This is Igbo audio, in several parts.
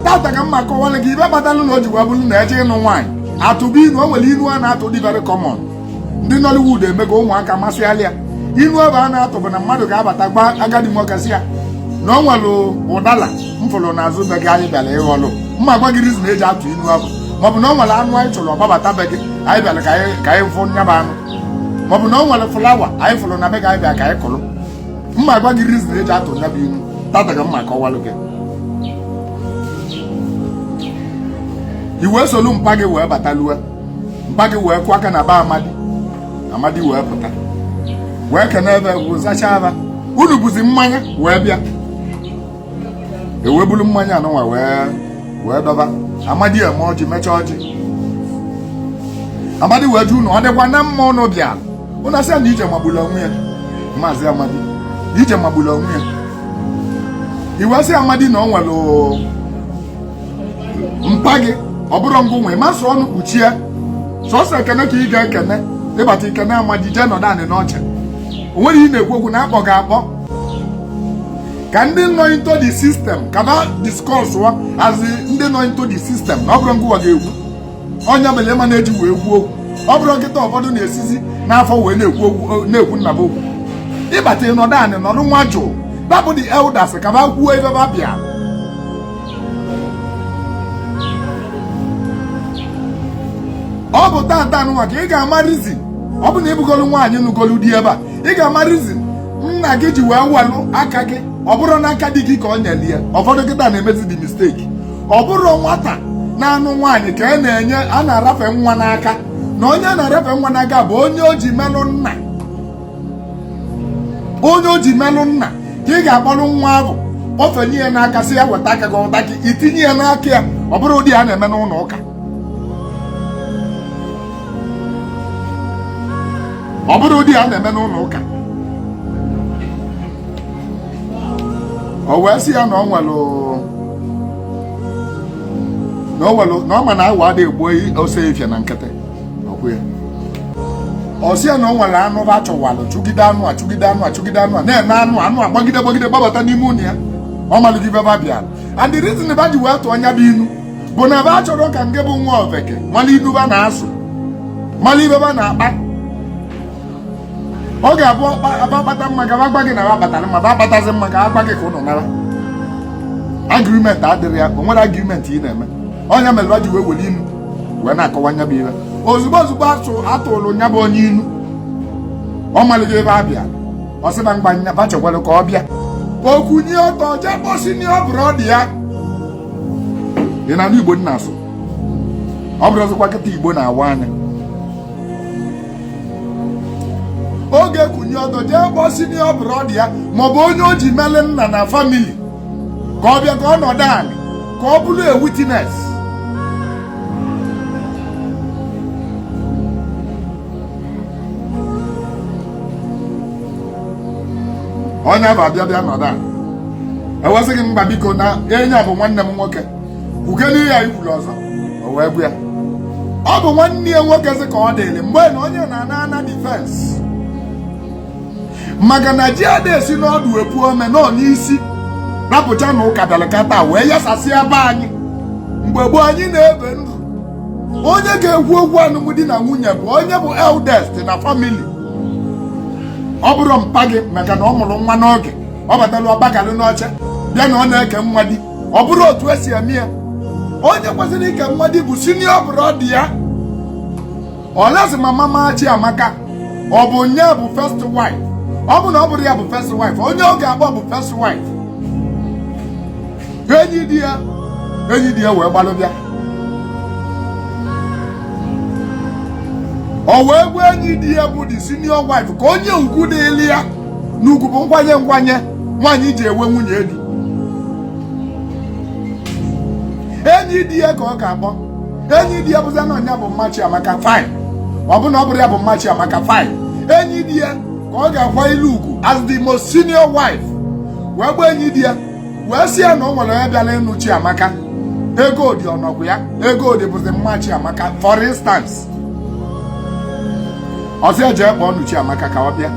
tata ka mma kọwara gị ibe kpatalụ na o ji wee bụrụ na eje ịnụ nwaanyị atụba inu. O nwere inu a na-atụ dị very common. Ndị Nollywood emego ụmụaka masịalịa inu ebe a na-atụ bụ na mmadụ ga-abata gba agadi nwoke si ya na o nwere ụdala mfụrụ n'azụ be gị anyị bịara ịghọlụ. Mma gwa gị rizin eji atụ inu ahụ, maọbụ na o nwere anụ anyị chọrọ ọgbabata be gị anyị bịara ka anyị fụ nyaba anụ, maọbụ na o nwere fụlawa anyị fụrụ na be gị anyị bịara ka anyị kụrụ. Mma gwa gị rizin eji atụ nyaba inu. Tata ka mma kọwalụ gị. Iwe solu mpa gị wee batalue, mpa gị wee kwụ aka na ba Amadi wee pụta wee kene ebe bụ zacha aba. Unu bụzi mmanya wee bịa ewebulu mmanya anụnwa wee dọba. Amadi eme ọjị mechaa ọjị. Amadi wee ju unu ọ dịkwa na mma ụnụ bịa. Unu asị na ije magbula onwe ya. Maazị Amadi ije magbula onwe ya. Iwe sị Amadi na ọ nwere mpa gị ọ bụrụ ngụ nwe masị ọnụ kpuchie sọsọ ekene ka ị ga-ekene ịbata ikene Amadi jee nọdụ anị n'ọcha. O nwere ị na-ekwu okwu na-akpọ ga-akpọ ka ndị nọ into the system ka ba discourse wa as ndị nọ into the system na ọ bụrụ ngụwa ga-ekwu onye mere ma na-eji wee ekwu okwu. Ọ bụrụ nkịta ụfọdụ na-esizi n'afọ wee na-ekwu nnaba okwu. Ịbata ịnọdụ anị nọdụ nwa jụụ babụ the elders ka ba kwuo ebe ba bịa. Ọ bụ tata nwa ka ị ga-ama rizin. Ọ bụ na ibugolu nwaanyị nugolu di ebe a ị ga-ama rizin nna gị ji wee walụ aka gị. Ọ bụrụ n'aka di gị ka ọ nyeli ya. Ụfọdụ kịta na-emezi dị mistake. Ọ bụrụ nwata na-anụ nwaanyị ka a na-arafe nwa n'aka na onye a na-arafe nwa n'aka bụ onye o ji melụ nna. Onye o ji melụ nna ka ị ga-akpọrọ nwa ahụ ofenye ya n'aka si ya weta aka gị ọta gị itinye ya n'aka ya. Ọ bụrụ ụdị a na-eme n'ụlọ ụka. Ọ bụrụ ụdị a na-eme n'ụlọ ụka. O wee sị ya na ọ ma na awa ada egbuo ose ifia na nkịtị. Ọ sị ya na ọ nwere anụ ba chọwalụ chụgide anụ a na-ene anụ a gbagide gbabata n'ime ụlọ ya. Ọ malụgị ibe ba bịara. And the reason ba ji wee tụọ anya bụ inu bụ na ba chọrọ ka nke bụ nwa ofeke mala inu ba na-asụ mala ibe ba na-akpa. Ọ ga-abụ akpata mma ka agba gị na abatara mma ba akpatazi mma ka agba gị ka ụnụ nara. Agreement adịrị ya. O nwere agreement ị na-eme. Onye mere ji wee were inu wee na-akọwa nya bụ ihe. Ozugbo atụrụ nya bụ onye inu ọ malụghị ebe a bịa. Ọ sị na mgba nya ba chekwara ka ọ bịa. Okwunye ọtọ jee kpọsi na ọ bụrụ ọdị ya. Ị na Igbo nna asụ. Ọ bụrụ ọzọkwa kịta Igbo na-awa anya. Oge kwunye ọtọ jee kpọsi na ọ bụrụ ọdị ya maọbụ onye o ji mele nna na famili ka ọ bịa ka ọ nọdụ anị ka ọ bụrụ a witness. Onye bụ abịa nọdụ anị. Ewesịghị mba biko na enyi a bụ nwanne m nwoke kwukene ya ikwuru ọzọ. O wee gwa ya ọ bụ nwanne ya nwoke sị ka ọ dịrị mgbe na onye na-ana defense maka na ji ada esi n'ọdụ epu ome nọ n'isi rapụcha na ụka bịara kata wee yasasị ebe anyị. Mgbe gboo anyị na-ebe ndụ onye ga-ekwu okwu alụmdi na nwunye bụ onye bụ eldest na famili. Ọ bụrụ mpa gị maka na ọ mụrụ nwa n'oge ọ batara ọgbagalụ n'oche bịa na ọ na-eke nwa di. Ọ bụrụ otu esi eme ya. Onye kwesịrị ike nwa di bụ senior brother ya. Ọlasị mama Chiamaka ọ bụ nye bụ first wife. Ọ bụ na ọ bụrụ ya bụ first wife onye ọ ga-akpọ bụ first wife. Enyi di ya wee gbalụ bịa. O wee gwa enyi di ya bụ the senior wife ka onye ugwu dịli ya n'ugwu bụ nkwanye nwaanyị ji ewe nwunye di. Enyi di ya ka ọ ga-akpọ. Enyi di ya bụza na ọnya bụ mma Chiamaka fine. Ọ bụ na ọ bụrụ ya bụ mma Chiamaka fine. Enyi di ya ka ọ ga-akwa ilu ugwu as the most senior wife. Wee gba enyi di ya wee sị ya na o nwere onye bịara ịnụ Chiamaka. Ego dị ọnọgwụ ya. Ego dị bụzi mma Chiamaka for instance. Ọ sị ya jee kpọọ nụ Chiamaka ka ọ bịa.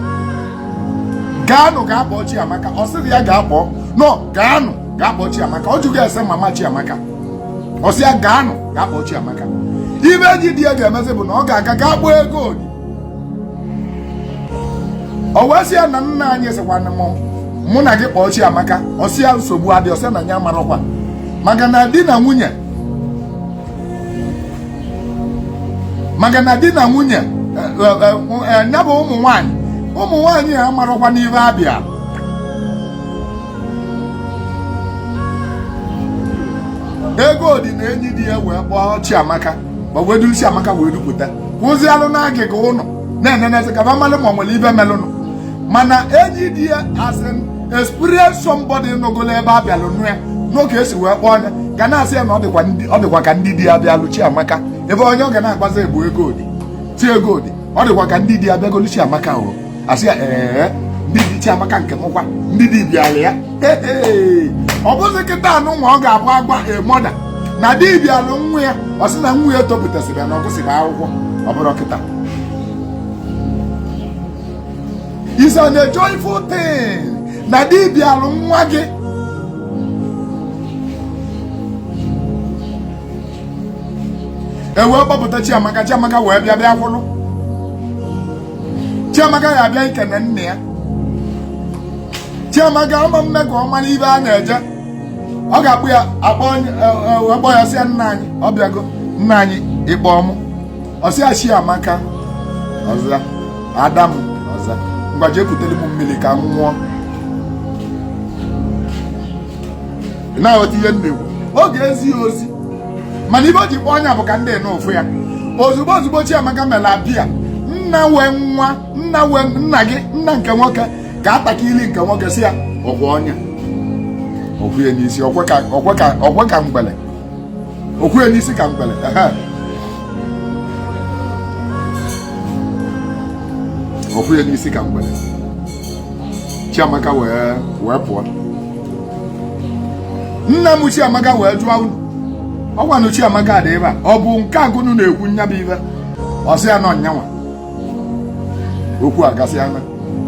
Gaanụ ga-akpọ Chiamaka. Ọ sịrị ya ga-akpọ. No, gaanụ ga-akpọ Chiamaka. Ọ jụghị ese mama Chiamaka. ọsịa gaanụ ga-akpọ Chiamaka. Ibe ji di ya ga-emezi bụ na ọ ga-aga ga kpọọ ego odi. O wee sị ya na nna anyị sịkwana mụ na gị kpọọ Chiamaka. Ọsịa nsogbu adị, ọsịa na ya marakwa maka na di na nwunye ya bụ ụmụ nwaanyị a marakwa n'ibe abịa. Ego dị na enyi di ya wee kpọọ Chiamaka ma wee duru Chiamaka wee dupụta kwụzialụ n'agịga ụnọ na-enenezi ka malụ ma ọ nwere ibe melụnụ. Mana enyi di ya asị experience somebody nọgolo ebe abịalụ nụ ya n'oge esi wee kpọọ onye ga na-asị ya na ọ dịkwa ka ndị di ya bịalụ Chiamaka ebe onye ọ ga na-agbazi egbu ego dị ti ego dị ọ dịkwa ka ndị di ya bịagolu Chiamaka o asị ya ndị di Chiamaka nke mụkwa ndị di bịara ya ọ bụzi kịta anụ nwa ọ ga-abụ agwa emoda na di bịalụ nwa ya ọ sị na nwa ya topụtasịrị ya na ọ gụsịrị akwụkwọ ọ bụrụ kịta. It's an joyful thing na di bịalụ nwa gị wee kpọpụta Chiamaka wee bịa kwụlụ. Chiamaka ya abịa ikene nne ya. Chiamaka ọma mme ka ọ mara ibe a na-eje. Ọ ga-akpụ ya akpọ ya sị ya nna anyị ọ bịago nna anyị ịkpọ mụ ọsị ya Chiamaka ọza Adam ọza ngwa jee kutere m mmiri ka m nwụọ. Na-aghọta ihe nnewu ọ ga-ezi ozi mana ibe o ji kpọọ ọnya bụ ka ndị n'ofu ya. Ozugbo Chiamaka mere abịa nna gị nna nke nwoke ga-atakili nke nwoke si ya ọkwa ọnya okwu ya n'isi ọkwe ka mgbele okwu ya n'isi ka mgbele okwu ya n'isi ka mgbele. Chiamaka wee pụọ. Nna m Chiamaka wee jụọ unu ọgwanụ Chiamaka dị ebe a ọ bụ nke agụnụ na-ekwu nyabụ ibe ọ sị ya nọ nyanwa okwu agasị ana.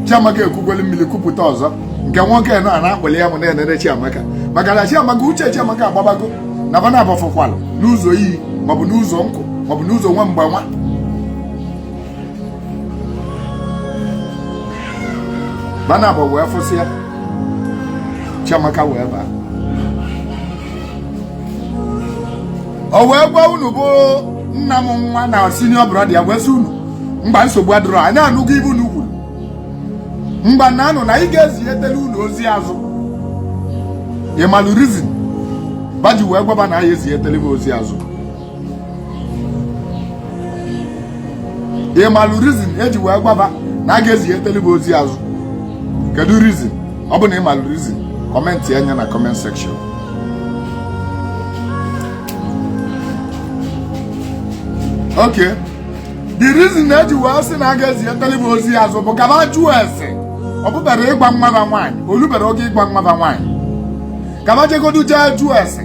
Chiamaka ekwugwelu mmiri kwupụta ọzọ nke nwoke nọ a na-akpọli ya mụ na-enere Chiamaka maka na Chiamaka uche Chiamaka agbabago na bana abọfụkwalụ n'ụzọ iyi maọbụ n'ụzọ nkụ maọbụ n'ụzọ nwa mgbe nwa. Bana abọ wee fụsị ya Chiamaka wee baa. O wee gwa unu bụ nna m nwa na senior brother ya wee sị unu mgba nsogbu adịrọ anyị anụgo ibu unu kwuru mgba na anụ na ị ga-ezihetele unu ozi azụ. Ịmalụ reason baji wee gwaba na anyị ezihetele m ozi azụ. Ịmalụ reason eji wee gwaba na a ga-ezihetele m ozi azụ. Kedu reason? Ọ bụ na ịmalụ reason kọmentị anya na comment section. Okay, the reason eji wee sị na a ga-ezihetele m ozi azụ bụ ka ba jụọ ese ọ bụbere ịgba nwaba nwaanyị olubere oge ịgba nwaba nwaanyị ka ba jegodu jee jụọ ese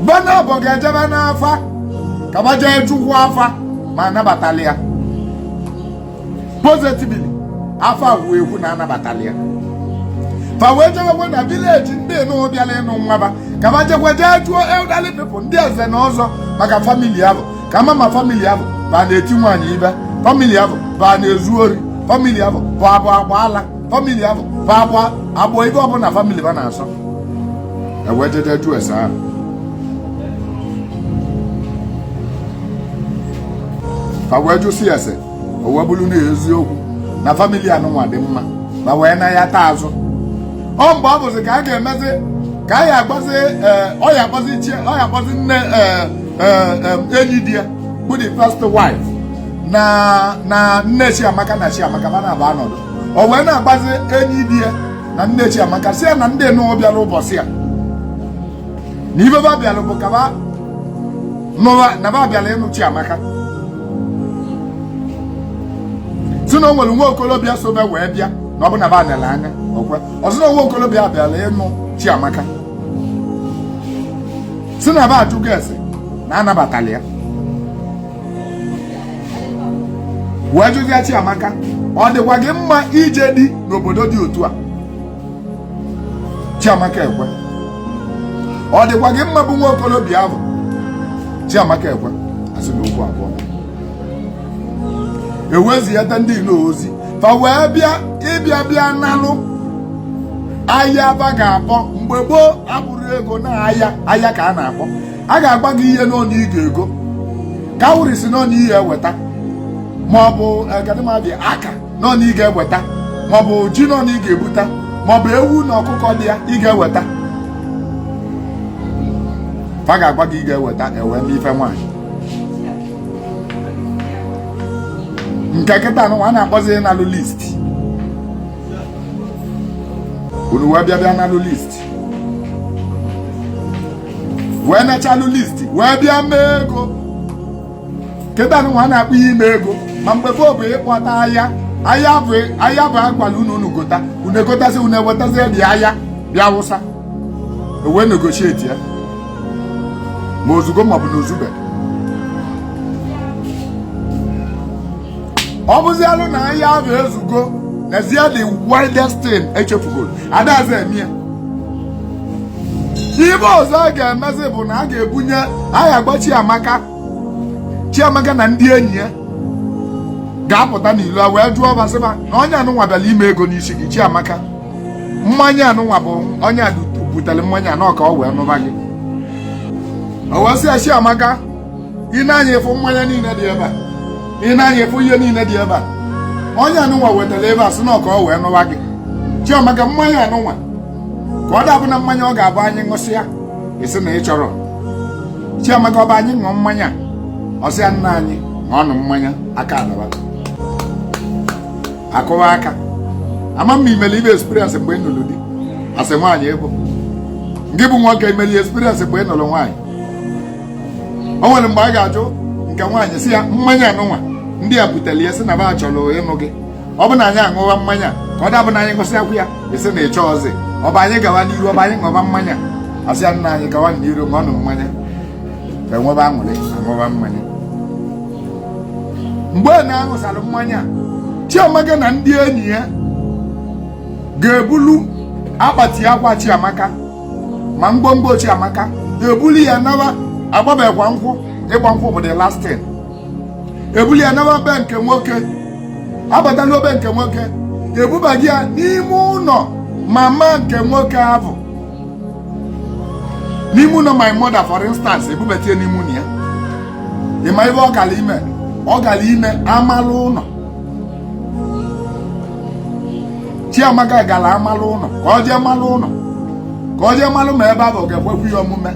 bana bụ ga-ejebe n'afa ka ba jee jụkwa afa ma anabatali ya positively afa wee ekwu na anabatali ya fa wee jebekwe na vileji ndị n'ụbịala ịnụ nwaba ka ba jekwe jee jụọ elderly people ndị eze na ọzọ maka famili ahụ ka ma famili ahụ ba na-eti nwaanyị ibe famili ahụ ba na-ezu ori famili ahụ bụ agbaala famili ahụ bụ agbọ ibe ọbụla famili ba na-asọ wee jeje jụọ ese ahụ. Fa wee jụsị ese o wee bụrụ na eziokwu na famili anụnwa dị mma ma wee na ya taa azụ. Ọ mgbe ọ bụzi ka a ga-emezi ka a ya agbazi ọ ya akpọzi nne enyi di ya bụ the first wife na nne Chiamaka na Chiamaka ba na-aba anọdụ o wee na-agbazi enyi di ya na nne Chiamaka si ya na ndị nụ bịara ụbọchị ya na ibe ba bịara bụ ka ba nụwa na ba bịara ịnụ Chiamaka si na o nwere nwa okolobịa sobe wee bịa na ọ bụ na ba nele anya okwe ọzọ na nwa okolobịa bịara ịnụ Chiamaka si na ba ajụgo ese na anabatali ya wee jụzia Chiamaka ọ dịkwa gị mma ije dị n'obodo dị otu a? Chiamaka ekwe ọ dịkwa gị mma bụ nwa okolobịa ahụ Chiamaka ekwe asị na okwu abụọ ewezighata ndị ilo ozi fa wee bịa nalụ ahịa aba ga-akpọ mgbe gboo abụrụ ego na ahịa ka a na-akpọ a ga-agba gị ihe n'ọnụ ị ga-ego ka wụrisi n'ọnụ ihe eweta maọbụ gadịmadị aka n'ọnụ ị ga-eweta maọbụ ji n'ọnụ ị ga-ebuta maọbụ ewu na ọkụkọ dị ya ị ga-eweta fa ga-agwa gị ị ga-eweta ewe n'ife nwaanyị nke kịta anụ a na-akpọzi n'alụ list unu wee bịa n'alụ list wee nechalụ list wee bịa mee ego kịta anụ a na-akpọ ihe ime ego ma mgbe bụ ịkpọta ahịa bụ agwala unu gota unu egotasị unu ewetazi dị ahịa bịa wụsa ewee negotiate ya ma ozugbo maọbụ na ozube ọ bụzi alụ na ahịa ahụ ezugo n'ezie the wildest thing echefugoro adaeze eme ya ibe ọzọ a ga-emezi bụ na a ga-ebunye agha agba Chiamaka na ndị enyi ya ga-apụta n'ilu a wee jụọ basịba na onye anụnwa bịara ime ego n'isi gị Chiamaka mmanya anụnwa bụ onye butere mmanya anọ ka ọ wee nụba gị o wee sị ya Chiamaka ị na-anya ịfụ mmanya niile dị ebe a ị na-anya ịfụ ihe niile dị ebe a onye anụnwa wetara ebe a sị na ọ ka ọ wee nụba gị Chiamaka mmanya anụnwa ka ọ dabụ na mmanya ọ ga-abụ anyị ṅụsịa isi na ị chọrọ Chiamaka ọ bụ anyị ṅụọ mmanya ọsịa nna anyị ṅụọnụ mmanya aka adaba akụwa aka ama mma imeli ibe experience mgbe ị nụrụ di asị nwaanyị ebo gị bụ nwoke imeli experience mgbe ị nụrụ nwaanyị o nwere mgbe a ga-ajụ nke nwaanyị si ya mmanya anụnwa ndị a butere ya sị na ba chọrọ ịnụ gị ọ bụ na anyị aṅụwa mmanya ka ọ dabụ na anyị gụsịakwu ya esi na ịchọ ọzọ ọ bụ anyị gawa n'iru ọ bụ anyị ṅụba mmanya asịa nna anyị gawa n'iru ṅụọnụ mmanya enwebe aṅụrị aṅụba mmanya mgbe na-aṅụsalụ mmanya Chiamaka na ndị enyi ya ga-ebulu akpati akwa Chiamaka ma mgbomgbo Chiamaka ebuli ya nawa agbabekwa nkwụ ịgba nkwụ bụ the last thing ebuli ya nawa be nke nwoke abata n'obe nke nwoke ebubaghị ya n'ime ụlọ mama nke nwoke ahụ n'ime ụlọ my mother for instance ebubata n'ime ụlọ ya ịma ebe ọ gara ime amalụ ụlọ Chiamaka gara amalụ ụlọ ka ọ jee malụ ụlọ ka ọ jee malụ ma ebe ahụ ga-ekwekwu ya omume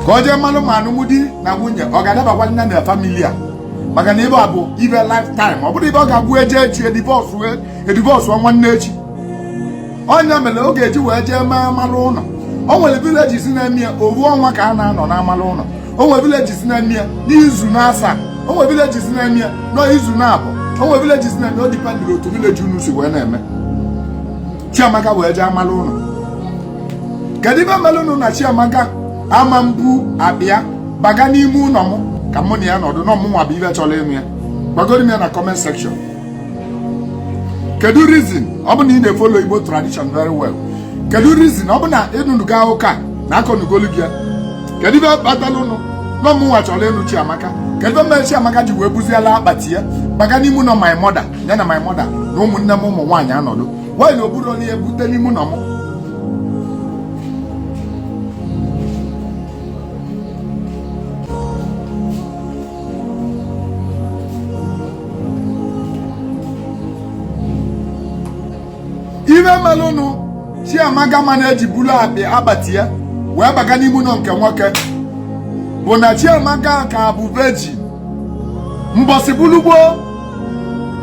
ka ọ jee malụ ma alụmdi na nwunye ọ ga-adabakwa nne na famili a maka na ebe a bụ ibe lifetime ọ bụrụ ibe ọ ga-abụ eje echi edivọsụ nwanne echi onye mere ọ ga-eji wee jee mee amalụ ụlọ o nwere vileji si na-eme ya oru ọnwa ka a na-anọ n'amalụ ụlọ o nwere vileji si na-eme ya n'izu na-asaa o nwere vileji si na-eme ya n'izu na-abụ o nwere vileji si na-eme o dipendịrị otu vileji unu si wee na-eme Chiamaka wee jee amalụ ụlọ kedu ibe melụ unu na Chiamaka ama mbu abịa baga n'ime ụlọ m ka mụ na ya nọdụ na ọmụnwa bụ ibe chọrọ ịnụ ya gbagoro m ya na comment section kedu reason ọ bụ na ị na-efolo Igbo tradition very well kedu reason ọ bụ na ịnụnuga ụka na akọnugolu gị kedu ibe kpatalụ ụnụ na ọmụnwa chọrọ ịnụ Chiamaka kedu ibe mere Chiamaka ji wee buziela akpati ya baga n'ime ụlọ my mother ya na my mother na ụmụnne m ụmụ nwaanyị anọdụ wanyị na oburu onye ebute n'ime ụlọ m ibe melụnụ Chiamaka ma na-eji bulu akpati ya wee baga n'ime ụlọ nke nwoke bụ na Chiamaka ka bụ virgin mbọsị bulugboo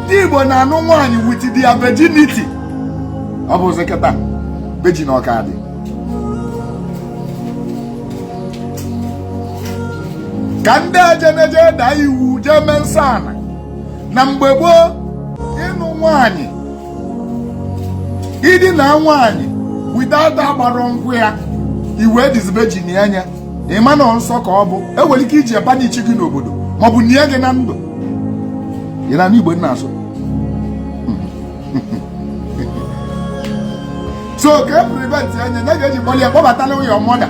ndị Igbo na-anụ nwaanyị with their virginity ọ bụ zeketa virgin ọka dị ka ndị ejeneje daa iwu jee mee nsọ ana na mgbe gboo ịnụ nwaanyị ịdị na nwaanyị without agbara nkwụ ya iwe dizibejin ya anya ịma na nsọ ka ọ bụ enwere ike iji eba n'ichi gị n'obodo maọbụ nie gị na ndụ ịra n'Igbo nna asụ so ka prevent anya na ga-eji kpọli ya kpọbatala your mother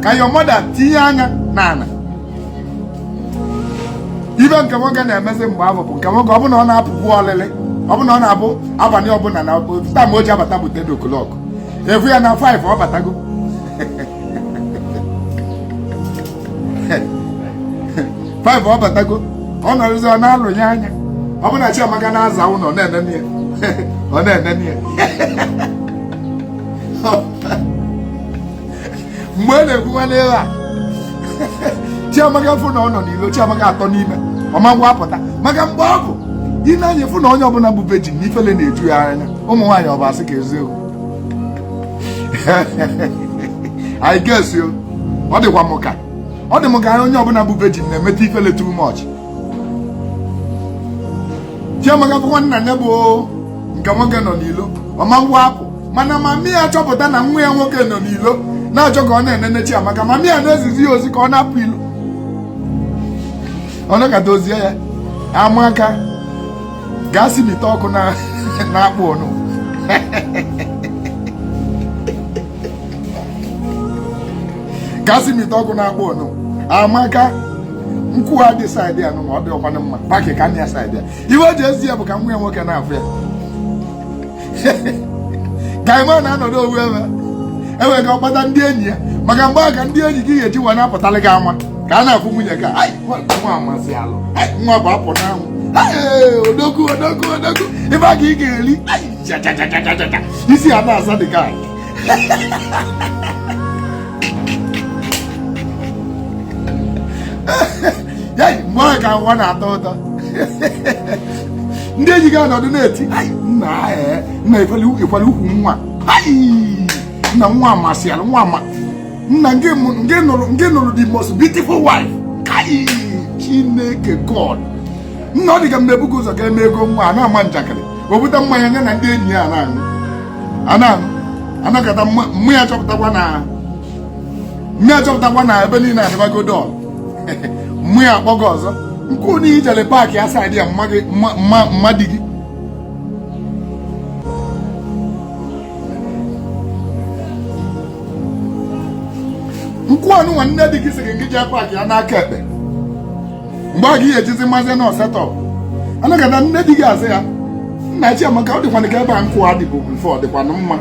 ka your mother tinye anya n'ala ibe nke nwoke na-emezi mgbe ahụ bụ nke nwoke ọ bụ na ọ na-apụbu ọlịlị ọ bụ na ọ na-abụ abalị ọbụla na tam o ji abata bụ 10 o'clock efu ya na 5 ọ batago 5 ọ batago ọ nọrụzi ọ na-alụnye anya ọ bụ na Chiamaka na-aza ụlọ ọ na-enene ya ọ na-enene ya mgbe ọ na-ekwuwala ebe a Chiamaka fụ na ọ nọ n'ilo Chiamaka atọ n'ime ọmagwụ apụta maka mgbe ọ bụ ị na-anya fụ na onye ọbụla bụ vejin na ifele na-eju ya anya ụmụ nwaanyị ọ bụ asị ka eziokwu I guess yo ọ dịkwa m ka ọ dị m ka onye ọbụla bụ vejin na-emeta ifele too much. Chiamaka bụ nwanna ya bụ nke nwoke nọ n'ilo ọmagwụ apụ mana mami ya chọpụta na nwa ya nwoke nọ n'ilo na-achọ ka ọ na-enene Chiamaka mami ya na-ezizi ya ozi ka ọ na-apụ ilo ọ nọkata ozie ya Amaka gaa simite ọkụ na-akpụ ọnụ gaa simite ọkụ na-akpụ ọnụ Amaka nkwụ ha dị saịdị ya nụ ọ dị ọkwanụ mma paki ka anya saịdị ya iwe o ji ezi ya bụ ka nwa ya nwoke na-afụ ya ka ime na-anọdụ owu ebe ka ọ kpata ndị enyi ya maka mgbe a ka ndị enyi gị ga-eji nwa na-apụtalị gị ama ka a na-afụ nwunye ka nwa amasị alụ nwa bụ apụ n'anwụ odogwu ebe a ka ị ga-eri isi ha na-asa dị ka mgbe ọ ka nwa na-atọ ụtọ ndị enyi ga-anọdụ na-eti nna ekwela ukwu nwa nna nwa amasị alụ nna nke nụrụ the most beautiful wife kai Chineke God nna ọ dị ka mgbe ebugo ụzọ ka eme ego nwa a na-ama njakịrị wepụta mmanya ya na ndị enyi ya na-aṅụ anakọta mmụ ya chọpụtakwa na ebe niile adịbago dọl mmụ ya akpọgo ọzọ nke onye ijele paakị ya saịdị ya mmadụ gị nkwụ ọnụ nwa nne dị gị sịrị gị jee paakị ya n'aka ekpe mgbe a gị ejizi mazi na ọsetọ anagada nne di gị azị ya nna Chiamaka ọ dịkwana ka ebe a nkwụ adịbụ mfe ọ dịkwana mma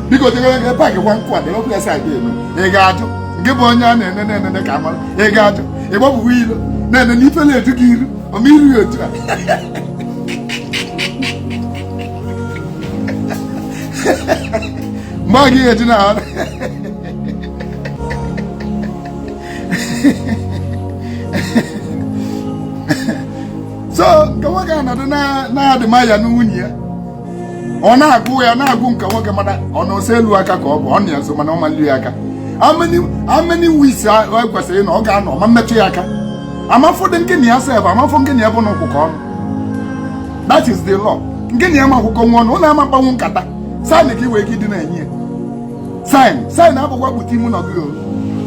biko jegara ga paakị kwa nkwụ adịrọkwa ya saịdị elu ị ga-ajụ gị bụ onye a na-enene ka amara ị ga-ajụ ị gbapụwa ilo na-enene ife na-eju gị iru ọma iru ya otu a mgbe a gị eji na so nke nwoke anọdụ na-adịmaya na nwunye ya ọ na-agụ ya na-agụ nke nwoke mana ọ na ose elu aka ka ọ bụ ọ na ya nso mana ọ maliu ya aka ameni wis kwesịrị na ọ ga-anọ ma mmetụ ya aka amafọdụ nkeni ya sef amafọ nkeni ya bụ na ụkwụkọ ọnụ that is the law nkeni ya ma akwụkwọ nwa ọnụ ụlọ ama mkpanwu nkata saịn ka iwee gị dị na-enye ya saịn abụkwa kpụta imu nọ gị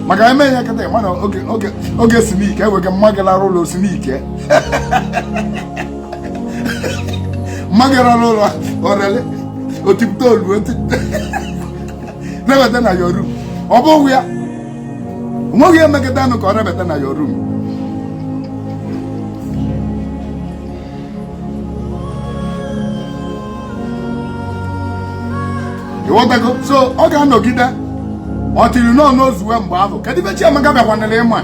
maka eme ihe kata mana oge sinike ewege mma gị lara ụlọ sinike mma gị lara ụlọ orele otipụta olu rebata na your room ọ bụghị ya onweghị emekọta anụ ka ọ rebata na your room ịghọtago so ọ ga-anọgide ọ tiri n'ozuwe mgbe ahụ kedu ibe Chiamaka bịakwanara ịma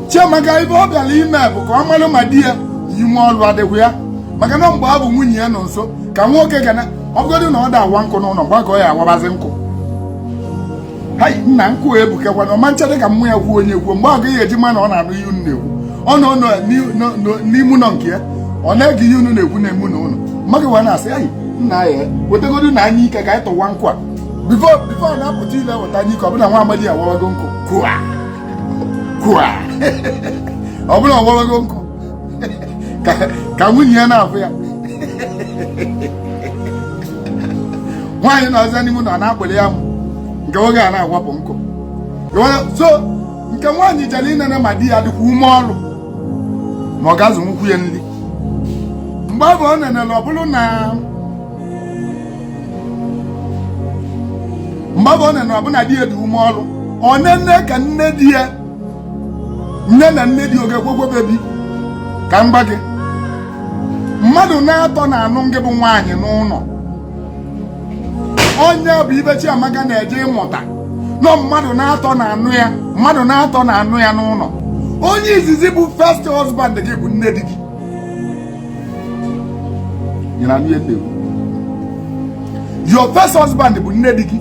Chiamaka ibe ọ bịara ime bụ ka ọ malụ ma di ya ime ọlụ adịghị ya maka na mgbe ahụ nwunye ya nọ nso ka nwoke ga na ọbụgodị na ọ da-awa nkụ n'ụlọ mgbe ka ọ ya awabazi nkụ hai nna nkụ ebukekwana ọma nchadị ka mmụ ya kwuo onye kwuo mgbe ahụ ya eji ma na ọ na-anụ ihe unu na-ekwu ọ nọ n'ime ụlọ nke ya ọ na-ege ihe unu na-ekwu na-emu na ụlọ mmadụ wa na-asị anyị nna ya wetegodu na anya ike ka anyị tụwa nkụ a bifo na-apụta ile weta anya ike ọbụla nwa amadi awawago nkụ ọbụla ọwawago nkụ ka nwunye ya na-afụ ya nwaanyị na ọzọ n'ime ụlọ na-akpụli ya mụ nke nwoke a na-agwapụ nkụ so nke nwaanyị jere inene ma di ya dịkwa ume ọrụ ma ọ ga-azụ nwukwu ya nri mgbe ọ bụ ọ nenere ọ bụrụ na mgbe ọ na ọbụna di ya dị ume ọrụ onenne ka nne di ya nne na nne di oge kwekwebebi ka mgba gị mmadụ na-atọ na-anụ gị bụ nwaanyị n'ụlọ onye bụ ibe Chiamaka na-eje ịmụta nọ mmadụ na-atọ na-anụ ya mmadụ na-atọ na-anụ ya n'ụlọ onye izizi bụ first husband gị bụ nne di gị your first husband bụ nne di gị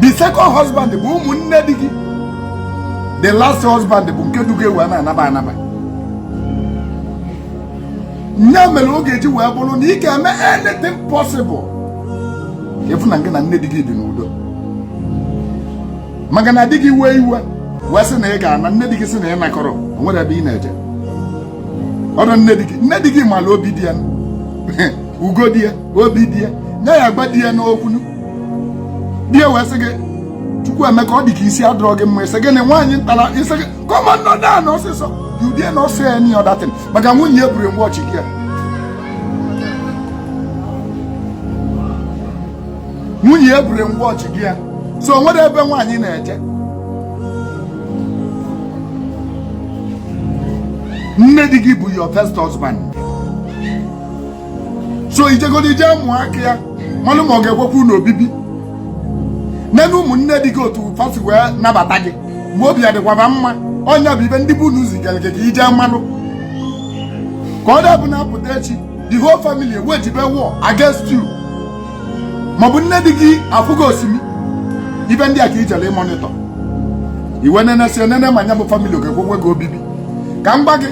the second husband bụ ụmụnne di gị the last husband bụ nke duga ewe na-anaba anaba nya mere oge eji wee bụrụ na ị ga-eme anything possible efu na nke na nne di gị dị n'udo maka na di gị wee iwe wee sị na ị ga-ana nne di gị sị na ị nakọrọ onwere ebe ị na-eje ọdụ nne di gị mara obi di ya ugo di ya obi di ya nye ya agba di ya n'okwu di ya wee sị gị Chukwuemeka ọ dị ka isi adọrọ gị mma ise gị na nwaanyị ntara ise gị kọma nọ daa na ọsịsọ yudie na ọsọ ya ni ọdatin maka nwunye eburu mgbe ọchị gị ya nwunye eburu mgbe ọchị gị ya so o nwere ebe nwaanyị na-eje nne di gị bụ your first husband so ijegodi ije mụọ aka ya malụ ma ọ ga-ekwekwu n'obibi nene ụmụnne dị gị otu fasi wee nabata gị mgbe obi ya dịkwaba mma onye bụ ibe ndị bụ unu zigara gị ka ije mmanụ ka ọ dị bụ na-apụta echi the whole family ewejibe war against you maọbụ nne dị gị afụgo osimi ibe ndị a ka ijere ịmonitọ iwe nene si nene ma nya bụ family ga-ekwekwe gị obibi ka m gba gị